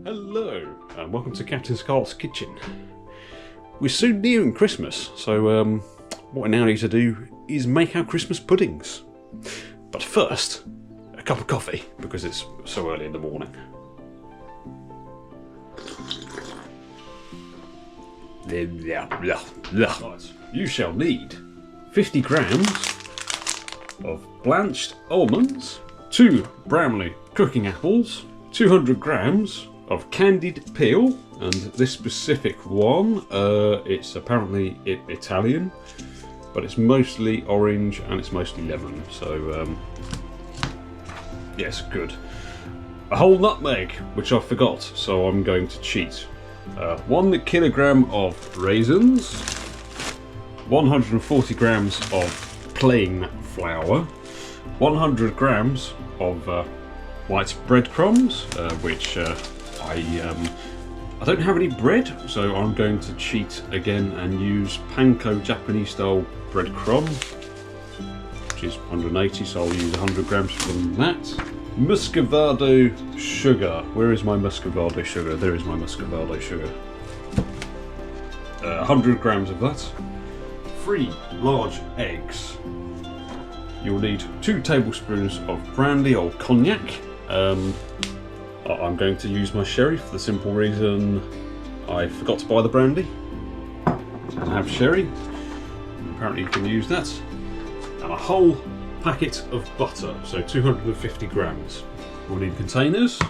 Hello, and welcome to Captain Scarlet's kitchen. We're soon nearing Christmas, so what I now need to do is make our Christmas puddings. But first, a cup of coffee, because it's so early in the morning. Right, you shall need 50 grams of blanched almonds, 2 Bramley cooking apples, 200 grams of candied peel, and this specific one, it's apparently Italian, but it's mostly orange and it's mostly lemon, so yes, good. A whole nutmeg, which I forgot, so I'm going to cheat. 1 kilogram of raisins, 140 grams of plain flour, 100 grams of white breadcrumbs, which I don't have any bread, so I'm going to cheat again and use panko Japanese style breadcrumb, which is 180, so I'll use 100 grams from that. Muscovado sugar. Where is my muscovado sugar? There is my muscovado sugar. 100 grams of that. 3 large eggs. You'll need 2 tablespoons of brandy or cognac. I'm going to use my sherry for the simple reason I forgot to buy the brandy and have sherry. Apparently you can use that. And a whole packet of butter, so 250 grams. We'll need containers.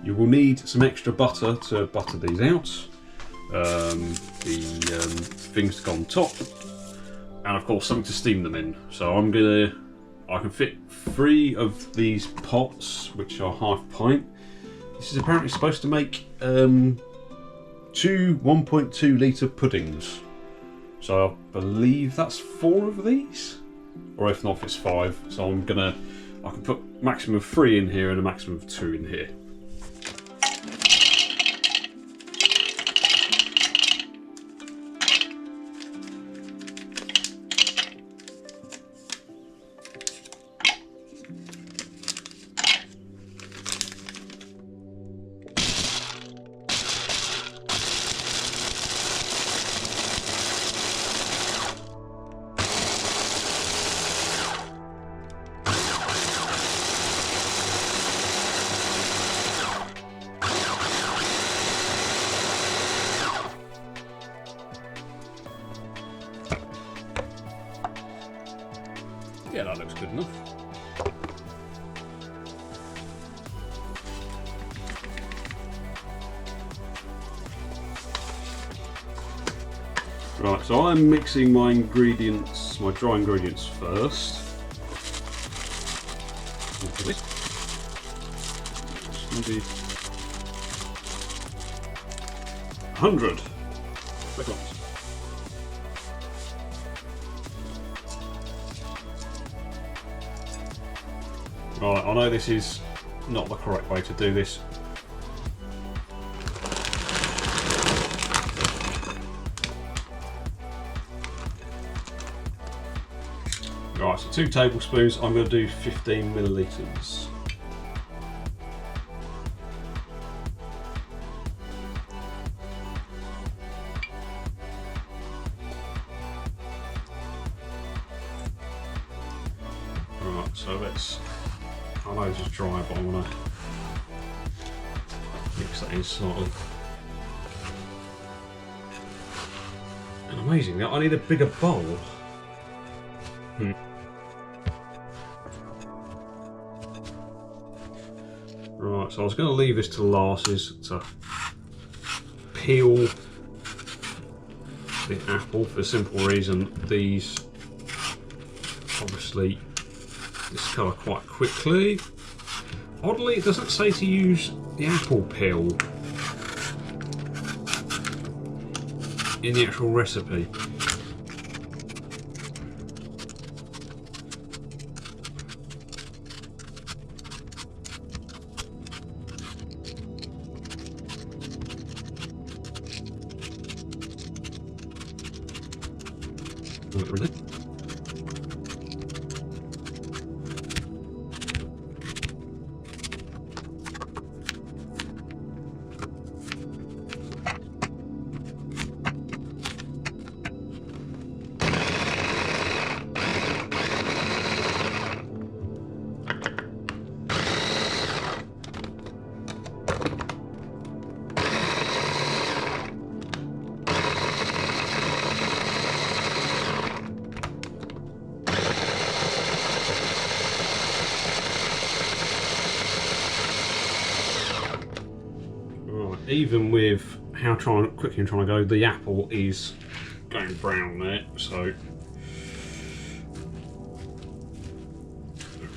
You will need some extra butter to butter these out. The things to go on top, and of course something to steam them in. So I can fit 3 of these pots, which are half pint. This is apparently supposed to make 2 1.2 litre puddings. So I believe that's 4 of these, or if not, it's 5. So I can put maximum of 3 in here and a maximum of 2 in here. Yeah, that looks good enough. Right, so I'm mixing my ingredients, my dry ingredients first. It's going to be 100 grams. Right, I know this is not the correct way to do this. Right, so 2 tablespoons, I'm going to do 15 millilitres. Right, so I know this is dry, but I want to mix that in slightly. And amazing, I need a bigger bowl. Right, so I was going to leave this to last, is to peel the apple for the simple reason these obviously discolour quite quickly. Oddly, it doesn't say to use the apple peel in the actual recipe. even with how quickly I'm trying to go, the apple is going brown there, so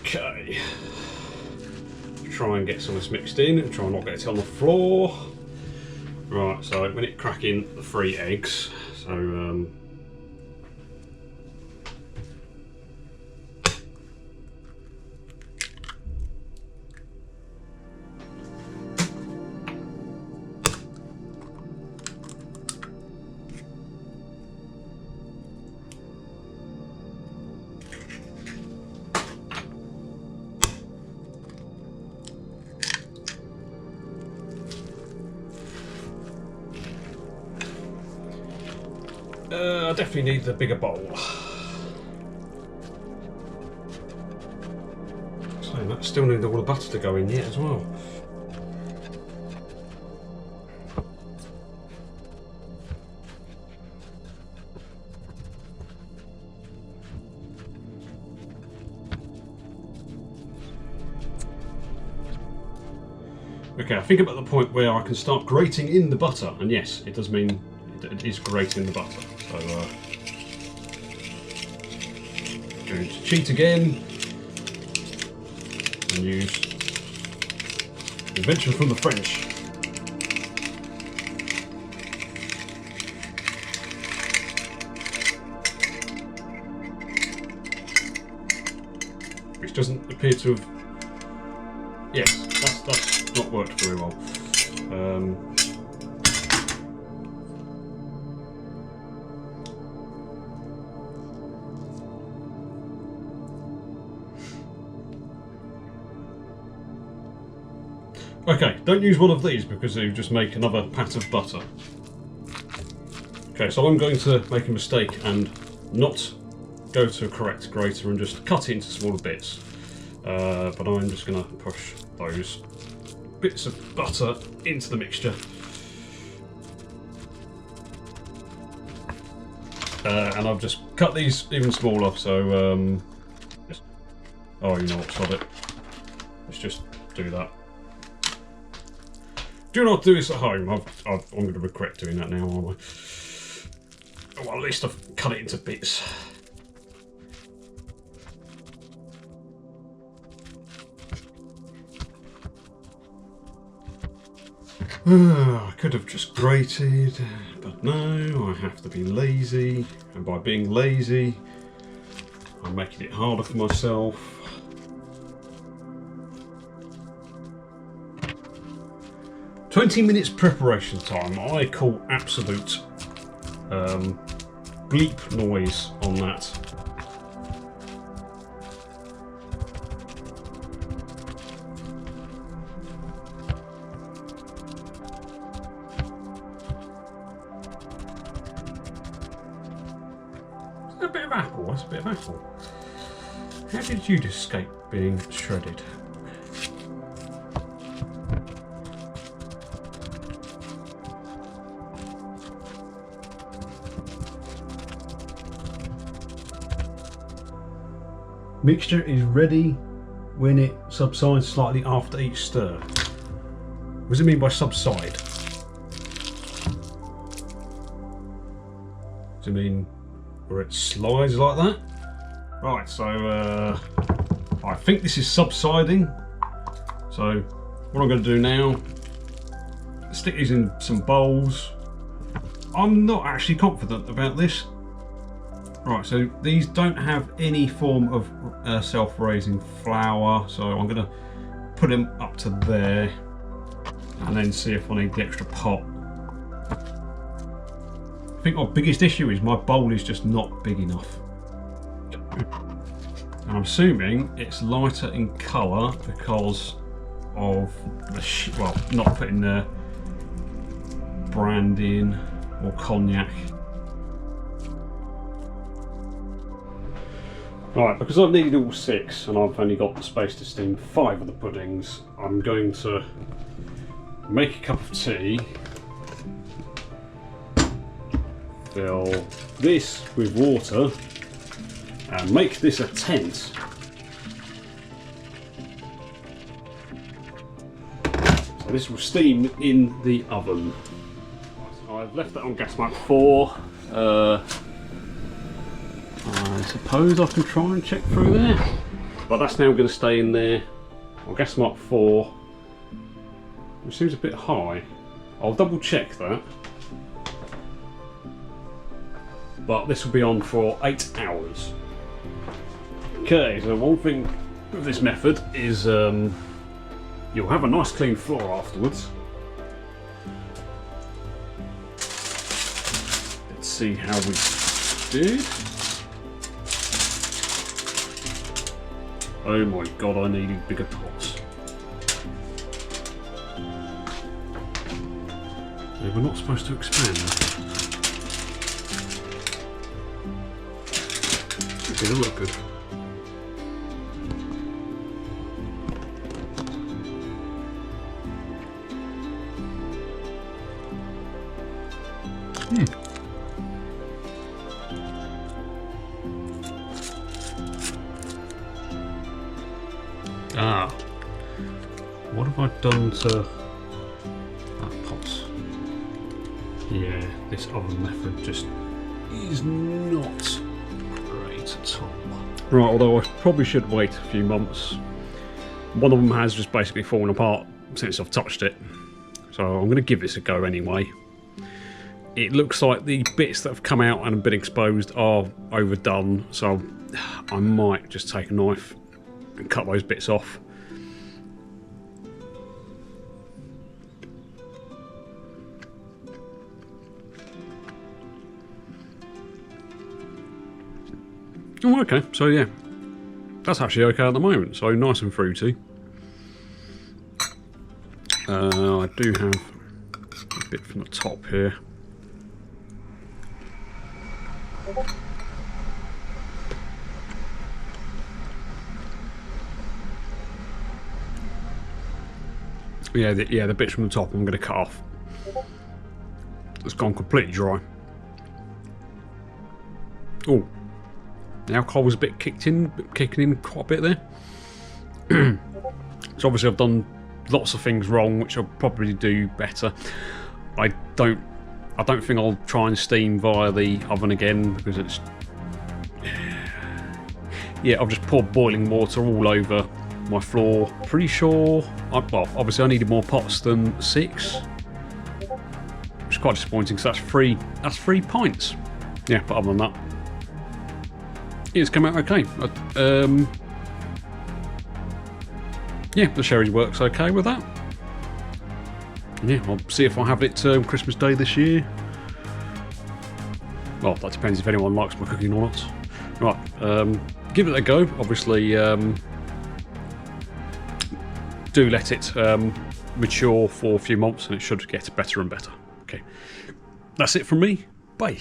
okay. Try and get some of this mixed in and try and not get it on the floor. Right, so I'm going to crack in the 3 eggs. So I definitely need the bigger bowl. So that still needs all the butter to go in yet as well. Okay, I think I'm at the point where I can start grating in the butter, and yes, it does mean it is grating the butter. So, going to cheat again and use invention from the French. Which doesn't appear to have. Yes, that's not worked very well. Okay, don't use one of these because they just make another pat of butter. Okay, so I'm going to make a mistake and not go to a correct grater and just cut it into smaller bits. But I'm just going to push those bits of butter into the mixture. And I've just cut these even smaller, so oh, you know what, sod it. Let's just do that. Do not do this at home. I'm going to regret doing that now, aren't I? Well, at least I've cut it into bits. I could have just grated, but no, I have to be lazy. And by being lazy, I'm making it harder for myself. 20 minutes preparation time. I call absolute bleep noise on that. A bit of apple. That's a bit of apple. How did you escape being shredded? Mixture is ready when it subsides slightly after each stir. What does it mean by subside? Does it mean where it slides like that? Right, so I think this is subsiding. So what I'm going to do now, stick these in some bowls. I'm not actually confident about this. Right, so these don't have any form of self-raising flour, so I'm going to put them up to there and then see if I need the extra pot. I think my biggest issue is my bowl is just not big enough. And I'm assuming it's lighter in colour because of the well, not putting the brandy in or cognac. Right, because I've needed all 6 and I've only got the space to steam 5 of the puddings, I'm going to make a cup of tea, fill this with water and make this a tent. So this will steam in the oven. So I've left that on gas mark 4. I suppose I can try and check through there. But that's now going to stay in there on gas mark 4, which seems a bit high. I'll double check that. But this will be on for 8 hours. Okay, so one thing with this method is you'll have a nice clean floor afterwards. Let's see how we did. Oh my god, I needed bigger pots. Yeah, we're not supposed to expand. Okay, they look good. Ah, what have I done to that pot? Yeah, this oven method just is not great at all. Right, although I probably should wait a few months. One of them has just basically fallen apart since I've touched it, so I'm going to give this a go anyway. It looks like the bits that have come out and have been exposed are overdone, so I might just take a knife and cut those bits off. Oh, okay, so yeah, that's actually okay at the moment, so nice and fruity. I do have a bit from the top here. Yeah, the bits from the top I'm going to cut off. It's gone completely dry. Oh, the alcohol was a bit kicking in quite a bit there. So obviously I've done lots of things wrong, which I'll probably do better. I don't think I'll try and steam via the oven again because it's... Yeah, I've just poured boiling water all over my floor. Pretty sure... well, obviously I needed more pots than 6. Which is quite disappointing because that's 3 pints. Yeah, but other than that, it's come out okay. Yeah, the sherry works okay with that. Yeah, I'll see if I have it Christmas Day this year. Well, that depends if anyone likes my cooking or not. Right, give it a go. Obviously, do let it mature for a few months and it should get better and better. Okay, that's it from me. Bye.